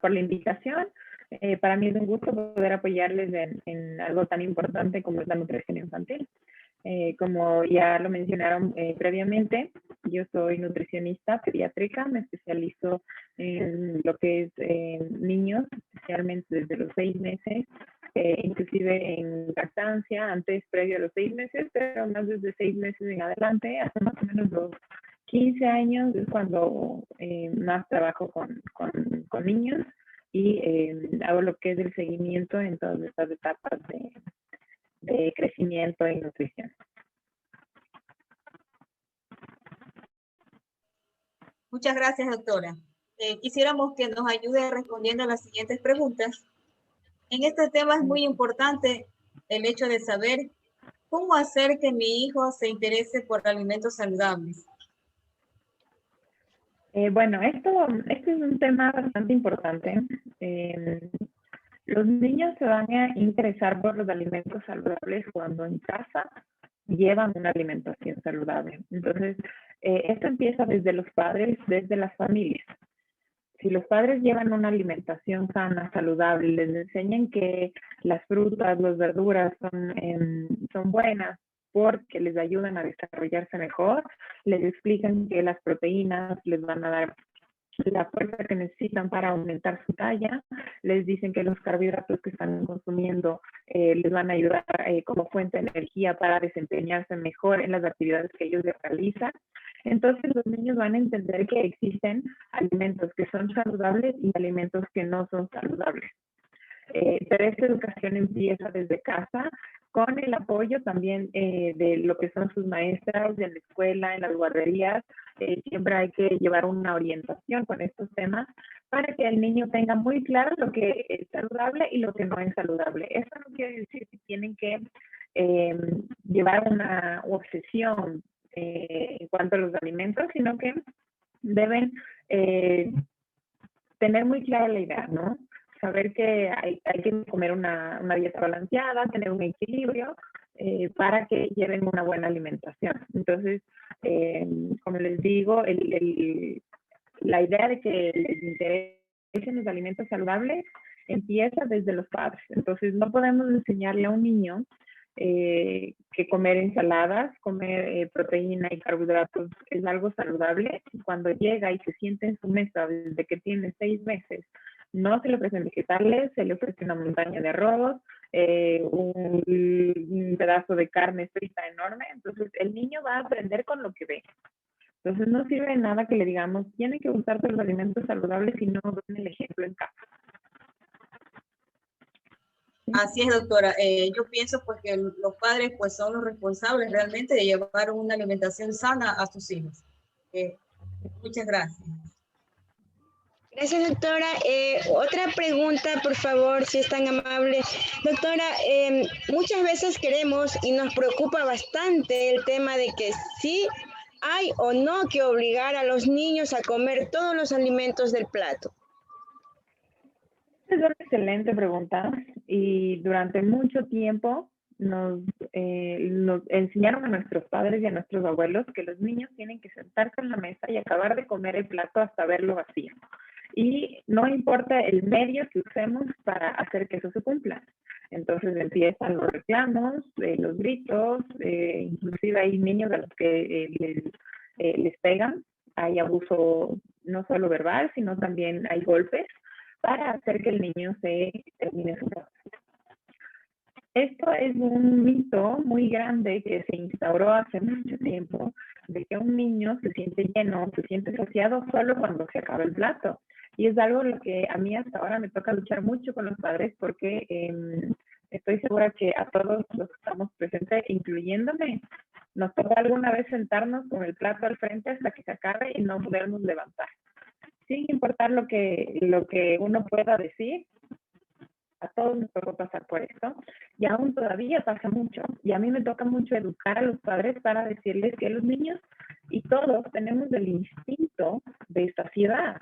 por la invitación. Para mí es un gusto poder apoyarles en algo tan importante como es la nutrición infantil. Como ya lo mencionaron previamente, yo soy nutricionista pediátrica, me especializo en lo que es niños, especialmente desde los 6 meses, inclusive en lactancia, antes previo a los 6 meses, pero más desde 6 meses en adelante, hasta más o menos los 15 años es cuando más trabajo con niños y hago lo que es el seguimiento en todas estas etapas de crecimiento y nutrición. Muchas gracias, doctora. Quisiéramos que nos ayude respondiendo a las siguientes preguntas. En este tema es muy importante el hecho de saber cómo hacer que mi hijo se interese por alimentos saludables. Bueno, esto es un tema bastante importante. Los niños se van a interesar por los alimentos saludables cuando en casa llevan una alimentación saludable. Entonces, esto empieza desde los padres, desde las familias. Si los padres llevan una alimentación sana, saludable, les enseñan que las frutas, las verduras son buenas porque les ayudan a desarrollarse mejor, les explican que las proteínas les van a dar la fuerza que necesitan para aumentar su talla, les dicen que los carbohidratos que están consumiendo les van a ayudar como fuente de energía para desempeñarse mejor en las actividades que ellos realizan. Entonces los niños van a entender que existen alimentos que son saludables y alimentos que no son saludables. Pero esta educación empieza desde casa con el apoyo también de lo que son sus maestras en la escuela, en las guarderías. Siempre hay que llevar una orientación con estos temas para que el niño tenga muy claro lo que es saludable y lo que no es saludable. Eso no quiere decir que tienen que llevar una obsesión en cuanto a los alimentos, sino que deben tener muy clara la idea, ¿no? Saber que hay que comer una dieta balanceada, tener un equilibrio para que lleven una buena alimentación. Entonces, como les digo, la idea de que les interesen los alimentos saludables empieza desde los padres. Entonces, no podemos enseñarle a un niño que comer ensaladas, comer proteína y carbohidratos es algo saludable. Cuando llega y se siente en su mesa desde que tiene 6 meses, no se le ofrecen vegetales, se le ofrece una montaña de arroz, un pedazo de carne frita enorme. Entonces el niño va a aprender con lo que ve. Entonces no sirve de nada que le digamos, tiene que gustarte los alimentos saludables si no ven el ejemplo en casa. Así es, doctora. Yo pienso pues que los padres pues son los responsables realmente de llevar una alimentación sana a sus hijos. Muchas gracias. Gracias, doctora. Otra pregunta, por favor, si es tan amable. Doctora, muchas veces queremos y nos preocupa bastante el tema de que sí hay o no que obligar a los niños a comer todos los alimentos del plato. Es una excelente pregunta y durante mucho tiempo nos enseñaron a nuestros padres y a nuestros abuelos que los niños tienen que sentarse en la mesa y acabar de comer el plato hasta verlo vacío. Y no importa el medio que usemos para hacer que eso se cumpla. Entonces empiezan los reclamos, los gritos, inclusive hay niños a los que les pegan, hay abuso no solo verbal, sino también hay golpes para hacer que el niño se termine su proceso. Esto es un mito muy grande que se instauró hace mucho tiempo, de que un niño se siente lleno, se siente saciado solo cuando se acaba el plato. Y es algo lo que a mí hasta ahora me toca luchar mucho con los padres porque estoy segura que a todos los que estamos presentes, incluyéndome, nos toca alguna vez sentarnos con el plato al frente hasta que se acabe y no podernos levantar. Sin importar lo que uno pueda decir, a todos nos toca pasar por esto y aún todavía pasa mucho. Y a mí me toca mucho educar a los padres para decirles que los niños y todos tenemos el instinto de saciedad,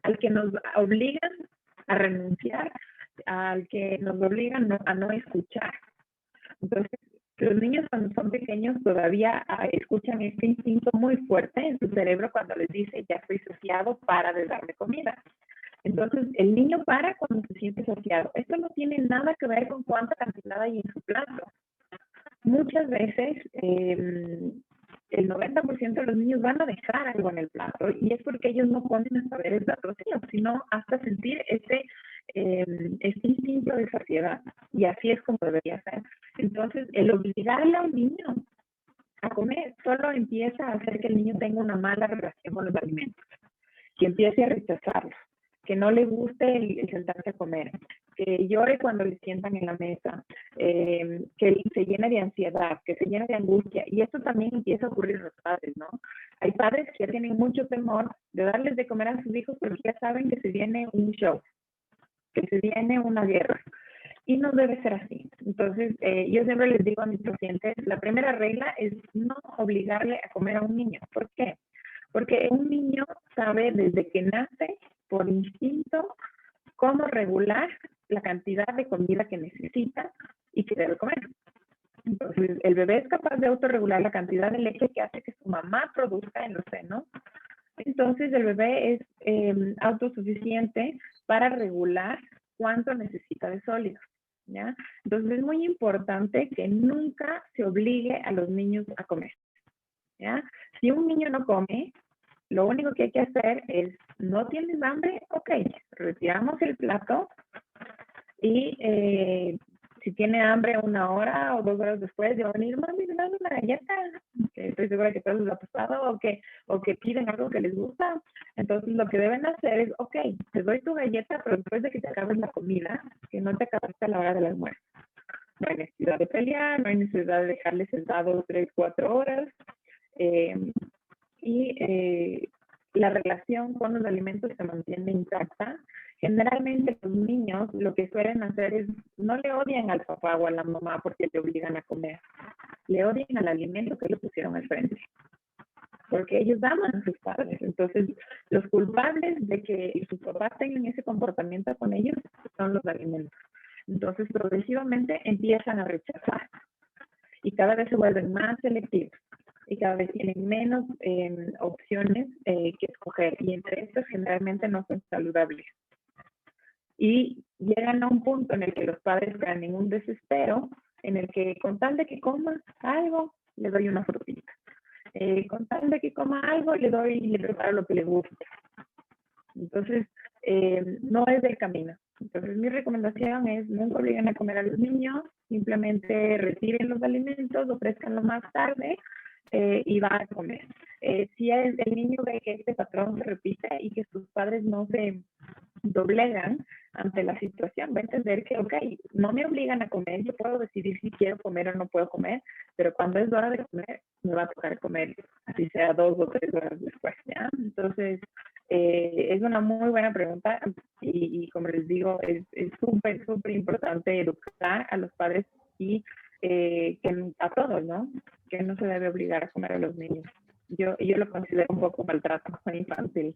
al que nos obligan a renunciar, al que nos obligan a no escuchar. Entonces, los niños cuando son pequeños todavía escuchan este instinto muy fuerte en su cerebro cuando les dice, ya estoy saciado, para de darme comida. Entonces, el niño para cuando se siente saciado. Esto no tiene nada que ver con cuánta cantidad hay en su plato. Muchas veces el 90% de los niños van a dejar algo en el plato y es porque ellos no comen hasta ver el plato vacío, sino hasta sentir este instinto de saciedad. Y así es como debería ser. Entonces, el obligarle a un niño a comer solo empieza a hacer que el niño tenga una mala relación con los alimentos, que empiece a rechazarlos, que no le guste el sentarse a comer, que llore cuando le sientan en la mesa, que se llene de ansiedad, que se llene de angustia. Y esto también empieza a ocurrir en los padres, ¿no? Hay padres que ya tienen mucho temor de darles de comer a sus hijos porque ya saben que se viene un show, que se viene una guerra. Y no debe ser así. Entonces, yo siempre les digo a mis pacientes, la primera regla es no obligarle a comer a un niño. ¿Por qué? Porque un niño sabe desde que nace, por instinto, cómo regular la cantidad de comida que necesita y que debe comer. Entonces, el bebé es capaz de autorregular la cantidad de leche que hace que su mamá produzca en los senos. Entonces, el bebé es autosuficiente para regular cuánto necesita de sólidos, ¿ya? Entonces, es muy importante que nunca se obligue a los niños a comer, ¿ya? Si un niño no come, lo único que hay que hacer es, ¿no tienes hambre? Ok, retiramos el plato y si tiene hambre 1 hora o 2 horas después, yo venir, mami, me dan una galleta, que estoy segura que todos les ha pasado, o que piden algo que les gusta. Entonces, lo que deben hacer es, ok, te doy tu galleta, pero después de que te acabes la comida, que no te acabaste a la hora del almuerzo. No hay necesidad de pelear, no hay necesidad de dejarles sentados 3, 4 horas. La relación con los alimentos se mantiene intacta. Generalmente los niños lo que suelen hacer es no le odian al papá o a la mamá porque te obligan a comer. Le odian al alimento que le pusieron al frente. Porque ellos aman a sus padres. Entonces, los culpables de que sus papás tengan ese comportamiento con ellos son los alimentos. Entonces, progresivamente empiezan a rechazar. Y cada vez se vuelven más selectivos. Y cada vez tienen menos opciones que escoger. Y entre estos generalmente no son saludables. Y llegan a un punto en el que los padres caen en un desespero, en el que con tal de que coma algo, le doy una frutita. Con tal de que coma algo, le preparo lo que le gusta. Entonces, no es el camino. Entonces, mi recomendación es nunca obliguen a comer a los niños, simplemente retiren los alimentos, ofrezcanlo más tarde y van a comer. Si el niño ve que este patrón se repite y que sus padres no se doblegan ante la situación, va a entender que, ok, no me obligan a comer, yo puedo decidir si quiero comer o no puedo comer, pero cuando es hora de comer, me va a tocar comer, así sea 2 o 3 horas después, ¿ya? Entonces, es una muy buena pregunta y como les digo, es súper, súper importante educar a los padres y a todos, ¿no? Que no se debe obligar a comer a los niños. Yo lo considero un poco maltrato infantil,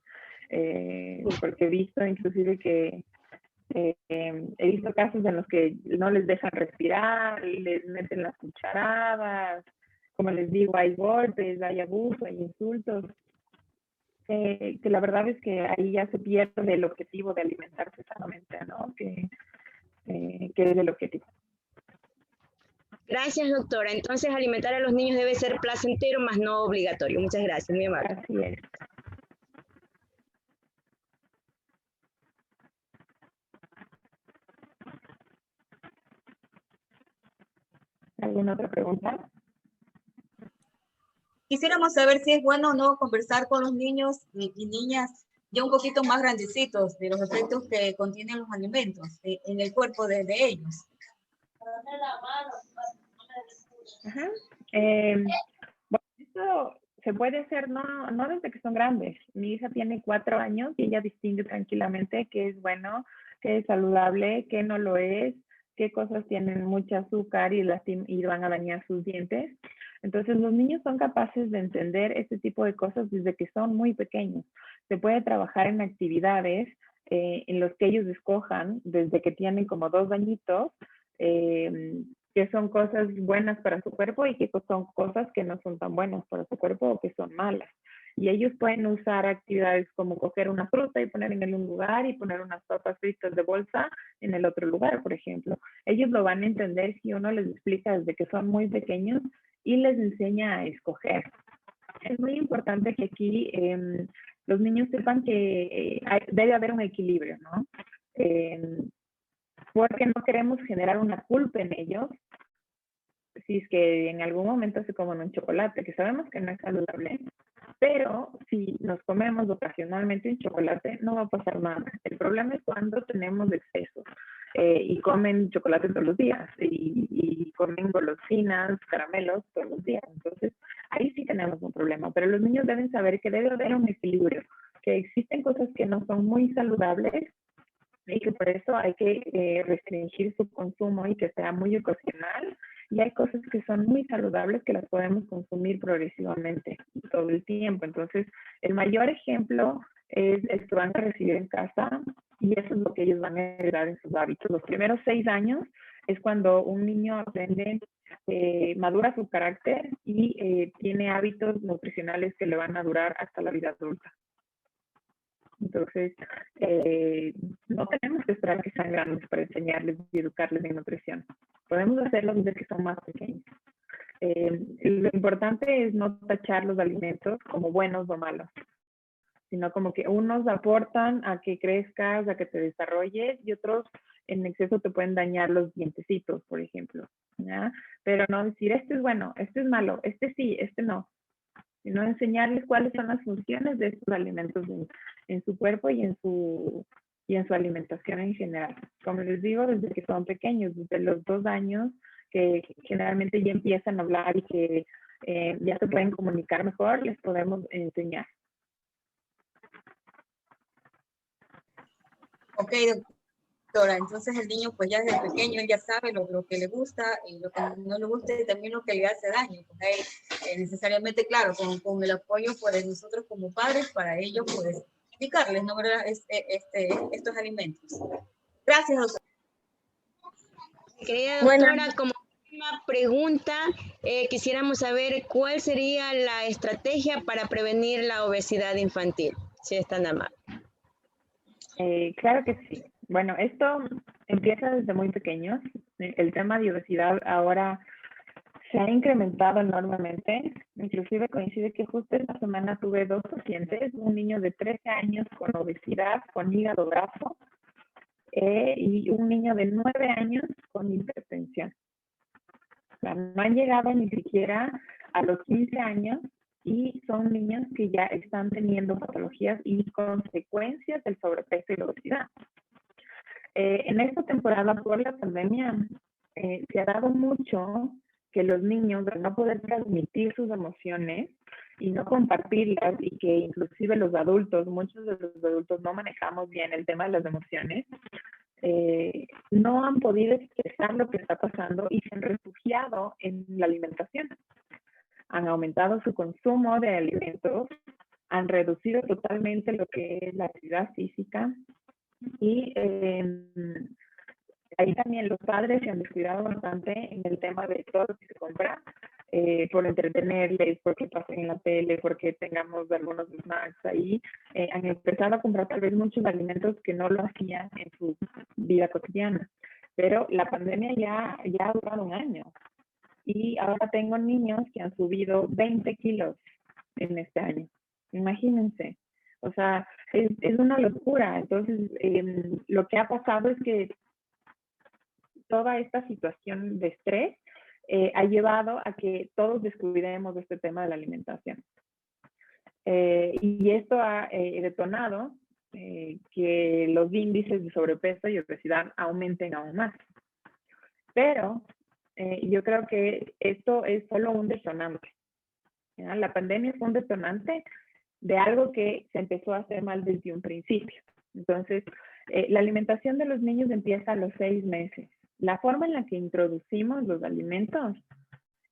porque he visto inclusive que he visto casos en los que no les dejan respirar, les meten las cucharadas, como les digo, hay golpes, hay abuso, hay insultos, que la verdad es que ahí ya se pierde el objetivo de alimentarse sanamente, ¿no? Que es el objetivo. Gracias, doctora. Entonces, alimentar a los niños debe ser placentero, más no obligatorio. Muchas gracias, muy amable. Así es. ¿Alguna otra pregunta? Quisiéramos saber si es bueno o no conversar con los niños y niñas ya un poquito más grandecitos de los efectos que contienen los alimentos en el cuerpo de ellos. Ajá. Bueno, esto se puede hacer no desde que son grandes. Mi hija tiene 4 años y ella distingue tranquilamente qué es bueno, qué es saludable, qué no lo es, qué cosas tienen mucho azúcar y van a dañar sus dientes. Entonces, los niños son capaces de entender este tipo de cosas desde que son muy pequeños. Se puede trabajar en actividades en los que ellos escojan desde que tienen como 2 añitos, que son cosas buenas para su cuerpo y que son cosas que no son tan buenas para su cuerpo o que son malas. Y ellos pueden usar actividades como coger una fruta y poner en un lugar y poner unas papas fritas de bolsa en el otro lugar, por ejemplo. Ellos lo van a entender si uno les explica desde que son muy pequeños y les enseña a escoger. Es muy importante que aquí los niños sepan que debe haber un equilibrio, ¿no? Porque no queremos generar una culpa en ellos si es que en algún momento se comen un chocolate, que sabemos que no es saludable, pero si nos comemos ocasionalmente un chocolate, no va a pasar nada. El problema es cuando tenemos exceso y comen chocolate todos los días y comen golosinas, caramelos todos los días. Entonces, ahí sí tenemos un problema. Pero los niños deben saber que debe haber un equilibrio, que existen cosas que no son muy saludables y que por eso hay que restringir su consumo y que sea muy ocasional. Y hay cosas que son muy saludables que las podemos consumir progresivamente todo el tiempo. Entonces, el mayor ejemplo es el que van a recibir en casa y eso es lo que ellos van a heredar en sus hábitos. Los primeros 6 años es cuando un niño aprende, madura su carácter y tiene hábitos nutricionales que le van a durar hasta la vida adulta. Entonces, no tenemos que esperar que sean grandes para enseñarles y educarles en nutrición. Podemos hacerlo desde que son más pequeños. Lo importante es no tachar los alimentos como buenos o malos, sino como que unos aportan a que crezcas, a que te desarrolles, y otros en exceso te pueden dañar los dientecitos, por ejemplo, ¿ya? Pero no decir, este es bueno, este es malo, este sí, este no, sino enseñarles cuáles son las funciones de estos alimentos en su cuerpo y en su alimentación en general. Como les digo, desde que son pequeños, desde los 2 años, que generalmente ya empiezan a hablar y que ya se pueden comunicar mejor, les podemos enseñar. Ok, doctora, entonces el niño pues ya desde pequeño él ya sabe lo que le gusta y lo que no le gusta y también lo que le hace daño. Pues él, necesariamente, claro, con el apoyo pues, de nosotros como padres para ellos pues indicarles, ¿no? ¿Verdad? Estos alimentos. Gracias, doctora. Querida doctora, como última pregunta, quisiéramos saber cuál sería la estrategia para prevenir la obesidad infantil, si es tan amable. Claro que sí. Bueno, esto empieza desde muy pequeños. El tema de obesidad ahora se ha incrementado enormemente. Inclusive coincide que justo esta semana tuve 2 pacientes, un niño de 13 años con obesidad, con hígado graso, y un niño de 9 años con hipertensión. O sea, no han llegado ni siquiera a los 15 años y son niños que ya están teniendo patologías y consecuencias del sobrepeso y la obesidad. En esta temporada por la pandemia se ha dado mucho que los niños, al no poder transmitir sus emociones y no compartirlas, y que inclusive los adultos, muchos de los adultos no manejamos bien el tema de las emociones, no han podido expresar lo que está pasando y se han refugiado en la alimentación. Han aumentado su consumo de alimentos, han reducido totalmente lo que es la actividad física y ahí también los padres se han descuidado bastante en el tema de todo lo que se compra por entretenerles, porque pasen en la tele, porque tengamos algunos snacks ahí. Han empezado a comprar tal vez muchos alimentos que no lo hacían en su vida cotidiana. Pero la pandemia ya ha durado 1 año. Y ahora tengo niños que han subido 20 kilos en este año. Imagínense. O sea, es una locura. Entonces, lo que ha pasado es que toda esta situación de estrés ha llevado a que todos descuidemos este tema de la alimentación. Y esto ha detonado que los índices de sobrepeso y obesidad aumenten aún más. Pero yo creo que esto es solo un detonante. ¿Ya? La pandemia fue un detonante de algo que se empezó a hacer mal desde un principio. Entonces, la alimentación de los niños empieza a los 6 meses. La forma en la que introducimos los alimentos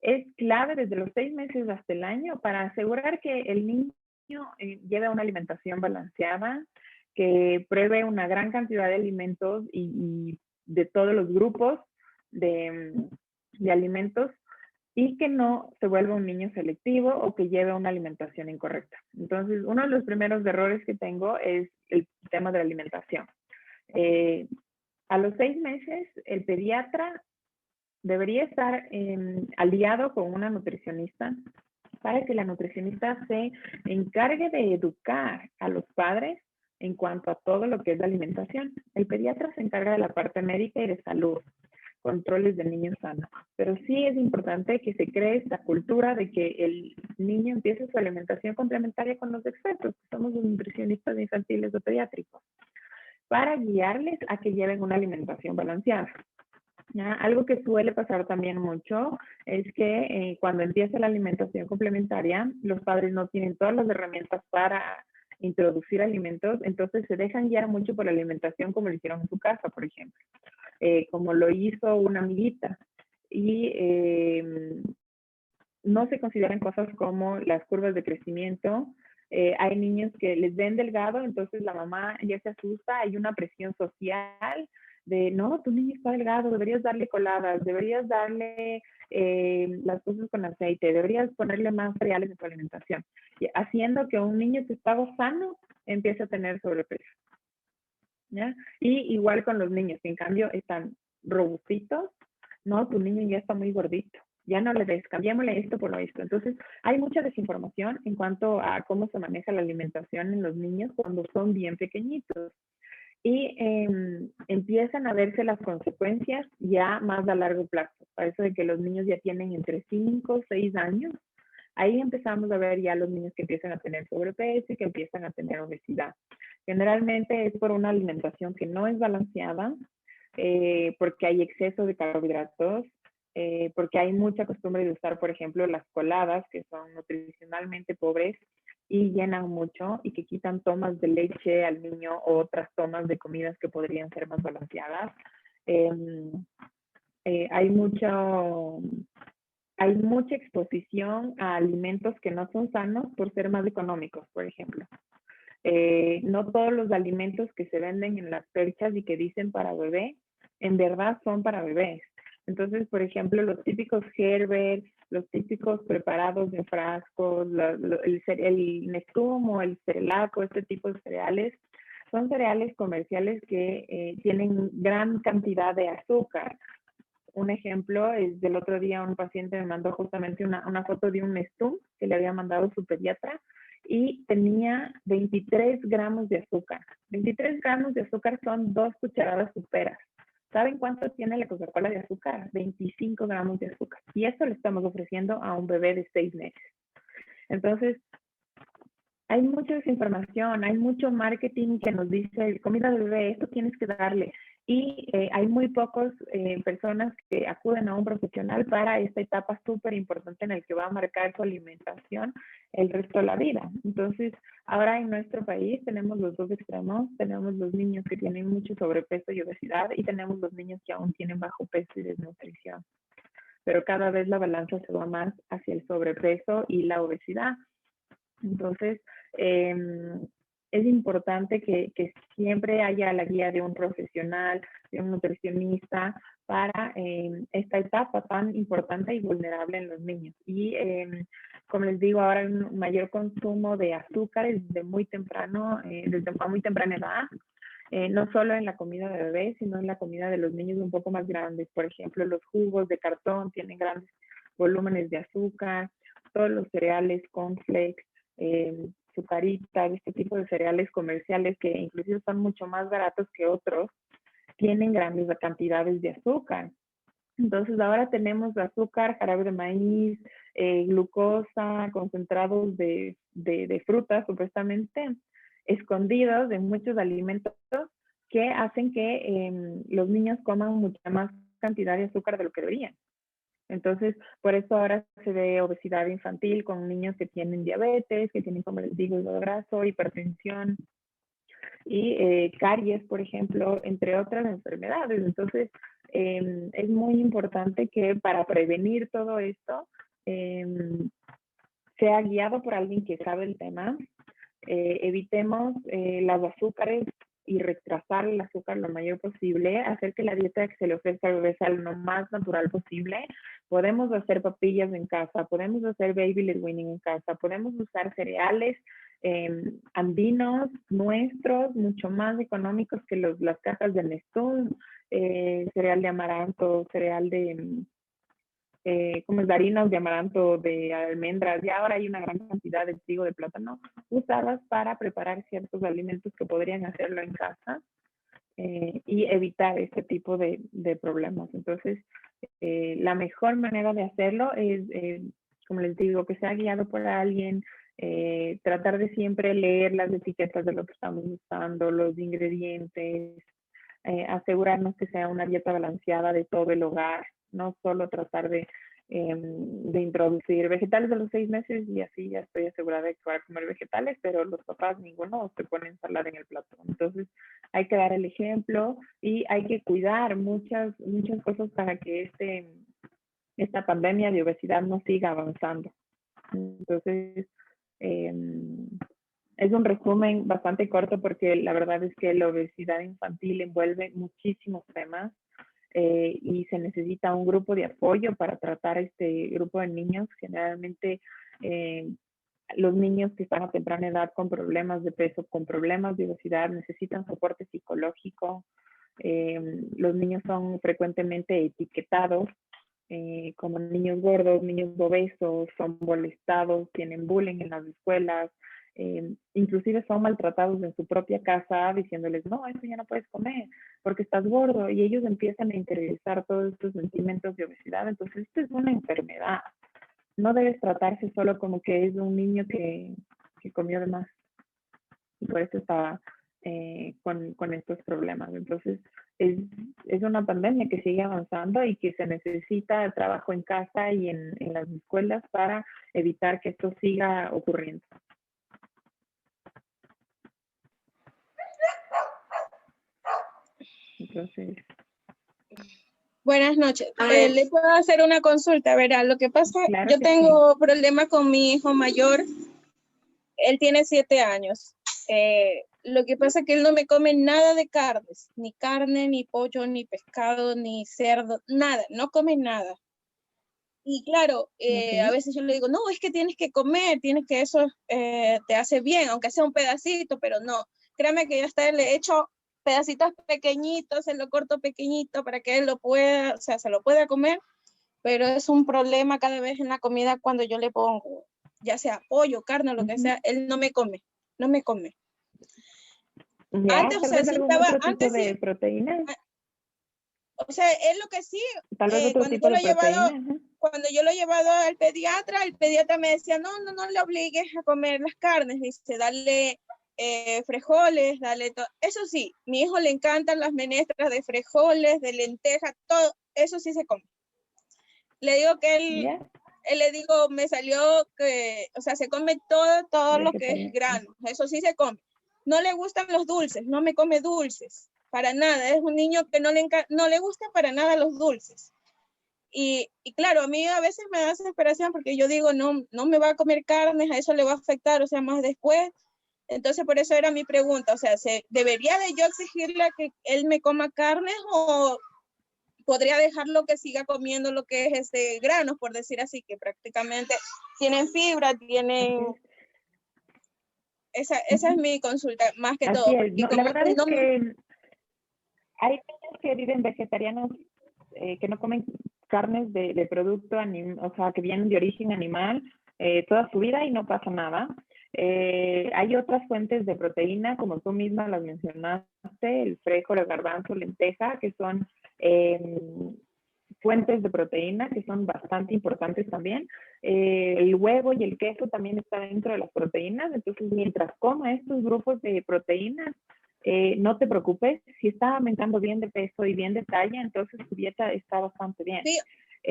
es clave desde los 6 meses hasta el año para asegurar que el niño lleve una alimentación balanceada, que pruebe una gran cantidad de alimentos y de todos los grupos de alimentos y que no se vuelva un niño selectivo o que lleve una alimentación incorrecta. Entonces, uno de los primeros errores que tengo es el tema de la alimentación. A los 6 meses, el pediatra debería estar aliado con una nutricionista para que la nutricionista se encargue de educar a los padres en cuanto a todo lo que es la alimentación. El pediatra se encarga de la parte médica y de salud, controles de niños sanos. Pero sí es importante que se cree esta cultura de que el niño empiece su alimentación complementaria con los expertos, que somos los nutricionistas infantiles o pediátricos, para guiarles a que lleven una alimentación balanceada. ¿Ya? Algo que suele pasar también mucho es que cuando empieza la alimentación complementaria, los padres no tienen todas las herramientas para introducir alimentos, entonces se dejan guiar mucho por la alimentación como lo hicieron en su casa, por ejemplo, como lo hizo una amiguita. Y no se consideran cosas como las curvas de crecimiento. Hay niños que les ven delgado, entonces la mamá ya se asusta, hay una presión social de, no, tu niño está delgado, deberías darle coladas, deberías darle las cosas con aceite, deberías ponerle más cereales en tu alimentación, haciendo que un niño que estaba sano empiece a tener sobrepeso. ¿Ya? Y igual con los niños, que en cambio están robustitos, no, tu niño ya está muy gordito, ya no le des, cambiémosle esto por esto. Entonces, hay mucha desinformación en cuanto a cómo se maneja la alimentación en los niños cuando son bien pequeñitos. Y empiezan a verse las consecuencias ya más a largo plazo. Para eso de que los niños ya tienen entre 5 y 6 años, ahí empezamos a ver ya los niños que empiezan a tener sobrepeso y que empiezan a tener obesidad. Generalmente es por una alimentación que no es balanceada, porque hay exceso de carbohidratos, porque hay mucha costumbre de usar, por ejemplo, las coladas, que son nutricionalmente pobres y llenan mucho y que quitan tomas de leche al niño o otras tomas de comidas que podrían ser más balanceadas. Hay mucha exposición a alimentos que no son sanos por ser más económicos, por ejemplo. No todos los alimentos que se venden en las perchas y que dicen para bebé, en verdad son para bebés. Entonces, por ejemplo, los típicos Gerber, los típicos preparados de frascos, el Nestum o el Cerelac o este tipo de cereales, son cereales comerciales que tienen gran cantidad de azúcar. Un ejemplo es del otro día un paciente me mandó justamente una foto de un Nestum que le había mandado su pediatra y tenía 23 gramos de azúcar. 23 gramos de azúcar son 2 cucharadas soperas. ¿Saben cuánto tiene la Coca-Cola de azúcar? 25 gramos de azúcar. Y esto le estamos ofreciendo a un bebé de 6 meses. Entonces, hay mucha desinformación, hay mucho marketing que nos dice, comida de bebé, esto tienes que darle. Y hay muy pocas personas que acuden a un profesional para esta etapa súper importante en el que va a marcar su alimentación el resto de la vida. Entonces, ahora en nuestro país tenemos los dos extremos, tenemos los niños que tienen mucho sobrepeso y obesidad y tenemos los niños que aún tienen bajo peso y desnutrición. Pero cada vez la balanza se va más hacia el sobrepeso y la obesidad. Entonces, es importante que siempre haya la guía de un profesional, de un nutricionista, para esta etapa tan importante y vulnerable en los niños. Y como les digo, ahora hay un mayor consumo de azúcares desde muy temprano, desde muy temprana edad, no solo en la comida de bebés, sino en la comida de los niños un poco más grandes. Por ejemplo, los jugos de cartón tienen grandes volúmenes de azúcar, todos los cereales, cornflakes, Zucaritas, este tipo de cereales comerciales que inclusive son mucho más baratos que otros, tienen grandes cantidades de azúcar. Entonces ahora tenemos azúcar, jarabe de maíz, glucosa, concentrados de frutas supuestamente, escondidos en muchos alimentos que hacen que los niños coman mucha más cantidad de azúcar de lo que deberían. Entonces, por eso ahora se ve obesidad infantil con niños que tienen diabetes, que tienen, como les digo, hígado graso, hipertensión y caries, por ejemplo, entre otras enfermedades. Entonces, es muy importante que para prevenir todo esto sea guiado por alguien que sabe el tema. Evitemos los azúcares y retrasar el azúcar lo mayor posible, hacer que la dieta que se le ofrezca al bebé sea lo más natural posible. Podemos hacer papillas en casa, podemos hacer baby led weaning en casa, podemos usar cereales andinos nuestros, mucho más económicos que las cajas de Nestlé, cereal de amaranto, cereal de como es de harinas de amaranto, de almendras, y ahora hay una gran cantidad de trigo de plátano, usarlas para preparar ciertos alimentos que podrían hacerlo en casa y evitar este tipo de problemas. Entonces, la mejor manera de hacerlo es, como les digo, que sea guiado por alguien, tratar de siempre leer las etiquetas de lo que estamos usando, los ingredientes, asegurarnos que sea una dieta balanceada de todo el hogar, no solo tratar de introducir vegetales a los 6 meses y así ya estoy asegurada de que voy a comer vegetales, pero los papás ninguno se pone ensalada en el plato. Entonces hay que dar el ejemplo y hay que cuidar muchas cosas para que esta pandemia de obesidad no siga avanzando. Entonces, es un resumen bastante corto porque la verdad es que la obesidad infantil envuelve muchísimos temas y se necesita un grupo de apoyo para tratar este grupo de niños. Generalmente los niños que están a temprana edad con problemas de peso, con problemas de obesidad, necesitan soporte psicológico. Los niños son frecuentemente etiquetados como niños gordos, niños obesos, son molestados, tienen bullying en las escuelas, inclusive son maltratados en su propia casa diciéndoles, no, eso ya no puedes comer porque estás gordo, y ellos empiezan a interiorizar todos estos sentimientos de obesidad. Entonces esto es una enfermedad, no debes tratarse solo como que es un niño que comió de más y por eso estaba con estos problemas. Entonces es una pandemia que sigue avanzando y que se necesita trabajo en casa y en las escuelas para evitar que esto siga ocurriendo. Entonces, buenas noches. ¿Le puedo hacer una consulta? Verá, lo que pasa, claro yo que tengo problema con mi hijo mayor. Él tiene 7 años. Lo que pasa es que él no me come nada de carnes, ni carne, ni pollo, ni pescado, ni cerdo, nada, no come nada. Y claro, a veces yo le digo, no, es que tienes que comer, tienes que eso te hace bien, aunque sea un pedacito, pero no. Créame que yo hasta le he hecho pedacitos pequeñitos, se lo corto pequeñito para que él lo pueda, o sea, se lo pueda comer, pero es un problema cada vez en la comida cuando yo le pongo, ya sea pollo, carne, lo que sea, él no me come, no me come. ¿Ya? Antes, o Tal sea, vez sí algún estaba, otro tipo antes de sí, proteína. o sea, es lo que sí, Tal vez otro cuando tipo yo lo de he llevado, proteína. cuando yo lo he llevado al pediatra, el pediatra me decía, no le obligues a comer las carnes, dice, dale frijoles, dale todo. Eso sí, mi hijo le encantan las menestras de frijoles, de lentejas, todo, eso sí se come. Le digo que él le digo, me salió que, o sea, se come todo lo que es grano, eso sí se come. No le gustan los dulces, no me come dulces, para nada. Es un niño que no le gustan para nada los dulces. Y claro, a mí a veces me da desesperación porque yo digo, no me va a comer carnes, a eso le va a afectar, o sea, más después. Entonces, por eso era mi pregunta, o sea, ¿debería de yo exigirle a que él me coma carnes o podría dejarlo que siga comiendo lo que es granos, por decir así, que prácticamente tienen fibra, tienen... Esa es mi consulta, más que Así todo. es. No, la verdad es No, que hay niños que viven vegetarianos que no comen carnes de producto, o sea, que vienen de origen animal toda su vida y no pasa nada. Hay otras fuentes de proteína, como tú misma las mencionaste, el frijol, el garbanzo, lenteja, que son fuentes de proteína que son bastante importantes también. El huevo y el queso también están dentro de las proteínas, entonces mientras coma estos grupos de proteínas, no te preocupes, si está aumentando bien de peso y bien de talla, entonces tu dieta está bastante bien. Sí,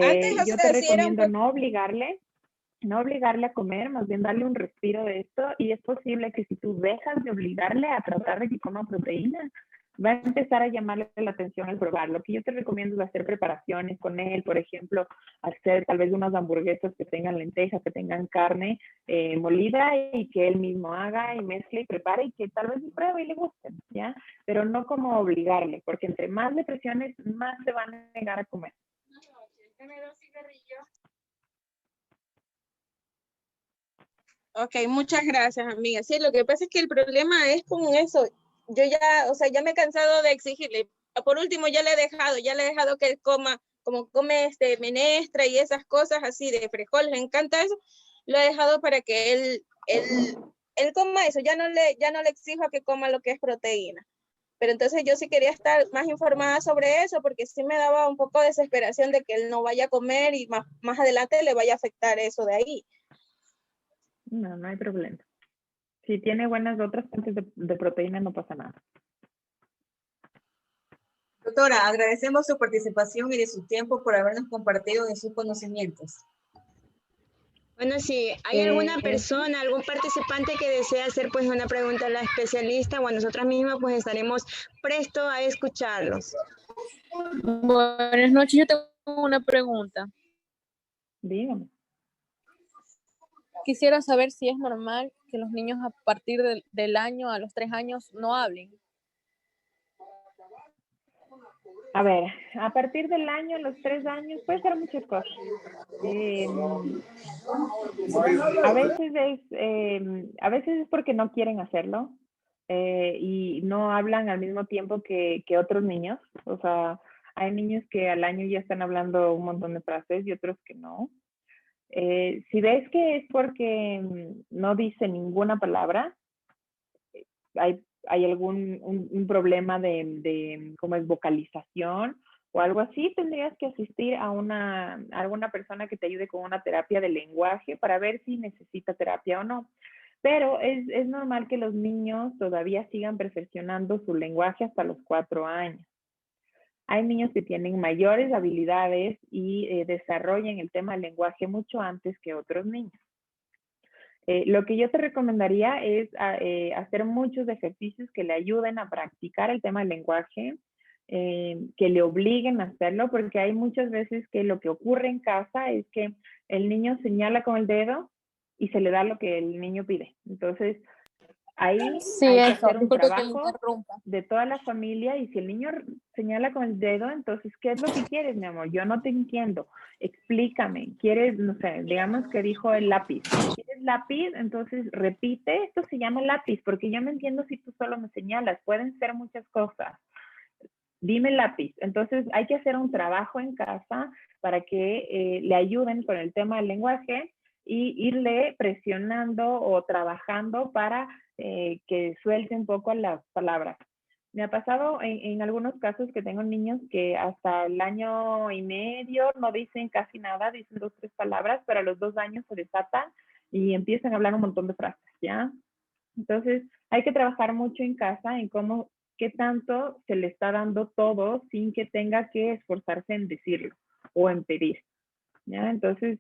antes, yo te recomiendo no obligarle a comer, más bien darle un respiro de esto, y es posible que si tú dejas de obligarle a tratar de que coma proteína, va a empezar a llamarle la atención al probar. Lo que yo te recomiendo es hacer preparaciones con él, por ejemplo, hacer tal vez unas hamburguesas que tengan lentejas, que tengan carne molida y que él mismo haga y mezcle y prepare y que tal vez pruebe y le guste, ¿ya? pero no como obligarle, porque entre más le presiones, más se van a negar a comer. Ok, muchas gracias, amiga. Sí, lo que pasa es que el problema es con eso. Yo ya, o sea, ya me he cansado de exigirle. Por último, ya le he dejado que él coma, como come menestra y esas cosas así de frijol, le encanta eso. Lo he dejado para que él coma eso. Ya no le exijo que coma lo que es proteína. Pero entonces yo sí quería estar más informada sobre eso porque sí me daba un poco de desesperación de que él no vaya a comer y más adelante le vaya a afectar eso de ahí. No, no hay problema. Si tiene buenas otras fuentes de proteína, no pasa nada. Doctora, agradecemos su participación y de su tiempo por habernos compartido de sus conocimientos. Bueno, si hay alguna persona, algún participante que desea hacer pues una pregunta a la especialista o a nosotras mismas, pues estaremos prestos a escucharlos. Buenas noches, yo tengo una pregunta. Dígame. Quisiera saber si es normal que los niños a partir del año, a los 3 años, no hablen. A ver, a partir del año, los 3 años, puede ser muchas cosas. A veces es porque no quieren hacerlo y no hablan al mismo tiempo que otros niños. O sea, hay niños que al año ya están hablando un montón de frases y otros que no. Si ves que es porque no dice ninguna palabra, hay algún un problema de cómo es vocalización o algo así, tendrías que asistir a alguna persona que te ayude con una terapia de lenguaje para ver si necesita terapia o no. Pero es normal que los niños todavía sigan perfeccionando su lenguaje hasta los 4 años. Hay niños que tienen mayores habilidades y desarrollan el tema del lenguaje mucho antes que otros niños. Lo que yo te recomendaría es hacer muchos ejercicios que le ayuden a practicar el tema del lenguaje, que le obliguen a hacerlo, porque hay muchas veces que lo que ocurre en casa es que el niño señala con el dedo y se le da lo que el niño pide. Entonces, ahí Sí, hay que eso, hacer un disculpe que le trabajo interrumpa. de toda la familia y si el niño señala con el dedo, entonces, ¿qué es lo que quieres, mi amor? Yo no te entiendo. Explícame. ¿Quieres, no sé, digamos que dijo el lápiz? ¿Quieres lápiz? Entonces, repite, esto se llama lápiz, porque yo no entiendo si tú solo me señalas. Pueden ser muchas cosas. Dime lápiz. Entonces, hay que hacer un trabajo en casa para que le ayuden con el tema del lenguaje y irle presionando o trabajando para que suelte un poco las palabras. Me ha pasado en algunos casos que tengo niños que hasta el año y medio no dicen casi nada, dicen 2, 3 palabras, pero a los 2 años se desatan y empiezan a hablar un montón de frases, ¿ya? Entonces, hay que trabajar mucho en casa en cómo, qué tanto se le está dando todo sin que tenga que esforzarse en decirlo o en pedir, ¿ya? Entonces,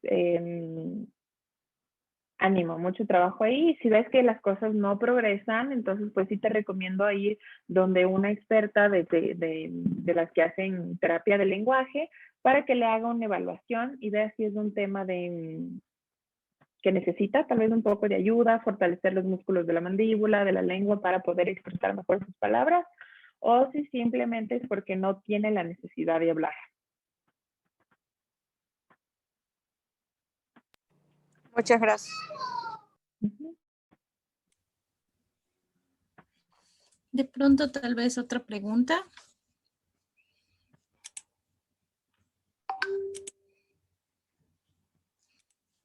ánimo, mucho trabajo ahí. Si ves que las cosas no progresan, entonces pues sí te recomiendo ir donde una experta de las que hacen terapia de lenguaje para que le haga una evaluación y vea si es un tema que necesita tal vez un poco de ayuda, fortalecer los músculos de la mandíbula, de la lengua para poder expresar mejor sus palabras, o si simplemente es porque no tiene la necesidad de hablar. Muchas gracias. De pronto, tal vez otra pregunta.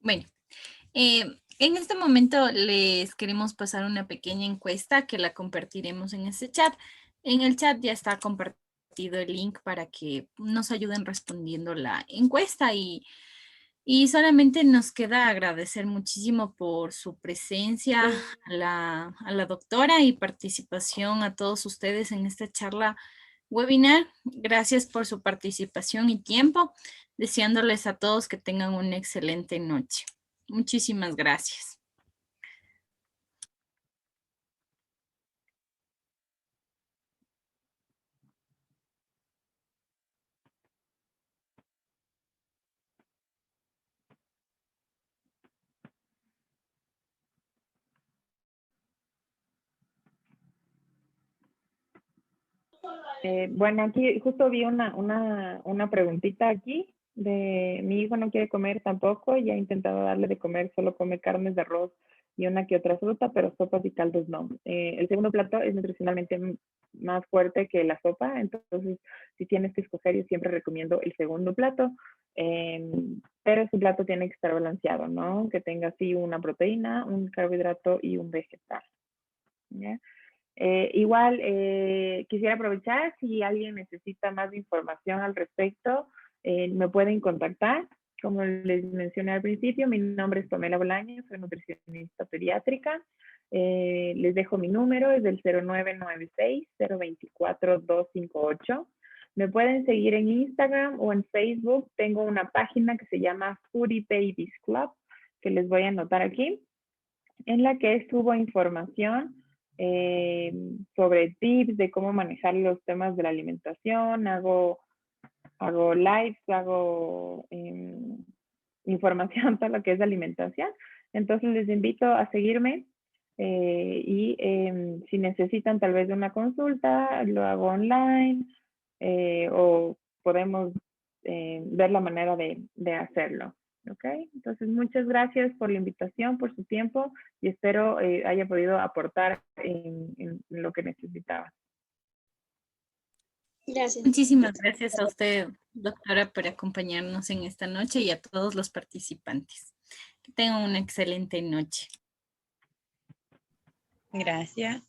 Bueno, en este momento les queremos pasar una pequeña encuesta que la compartiremos en este chat. En el chat ya está compartido el link para que nos ayuden respondiendo la encuesta y solamente nos queda agradecer muchísimo por su presencia a la doctora y participación a todos ustedes en esta charla webinar. Gracias por su participación y tiempo, deseándoles a todos que tengan una excelente noche. Muchísimas gracias. Bueno, aquí justo vi una preguntita aquí de mi hijo no quiere comer tampoco, ya he intentado darle de comer, solo come carnes de arroz y una que otra fruta, pero sopas y caldos no. El segundo plato es nutricionalmente más fuerte que la sopa, entonces si tienes que escoger, yo siempre recomiendo el segundo plato, pero ese plato tiene que estar balanceado, ¿no? Que tenga así una proteína, un carbohidrato y un vegetal. ¿Ya? Igual quisiera aprovechar si alguien necesita más información al respecto, me pueden contactar. Como les mencioné al principio, mi nombre es Pamela Bolaños, soy nutricionista pediátrica. Les dejo mi número, es del 0996-024-258. Me pueden seguir en Instagram o en Facebook. Tengo una página que se llama Foodie Babies Club, que les voy a anotar aquí, en la que subo información sobre tips de cómo manejar los temas de la alimentación, hago lives, hago información, todo lo que es de alimentación. Entonces les invito a seguirme y si necesitan tal vez de una consulta, lo hago online o podemos ver la manera de hacerlo. ¿Ok? Entonces, muchas gracias por la invitación, por su tiempo y espero haya podido aportar en lo que necesitaba. Gracias. Muchísimas gracias a usted, doctora, por acompañarnos en esta noche y a todos los participantes. Que tengan una excelente noche. Gracias.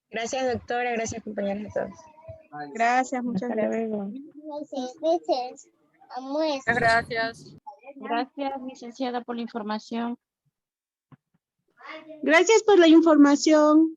Gracias, doctora. Gracias, compañeros a todos. Gracias, muchas Hasta gracias. luego. Muchas gracias. Gracias, licenciada, por la información. Gracias por la información.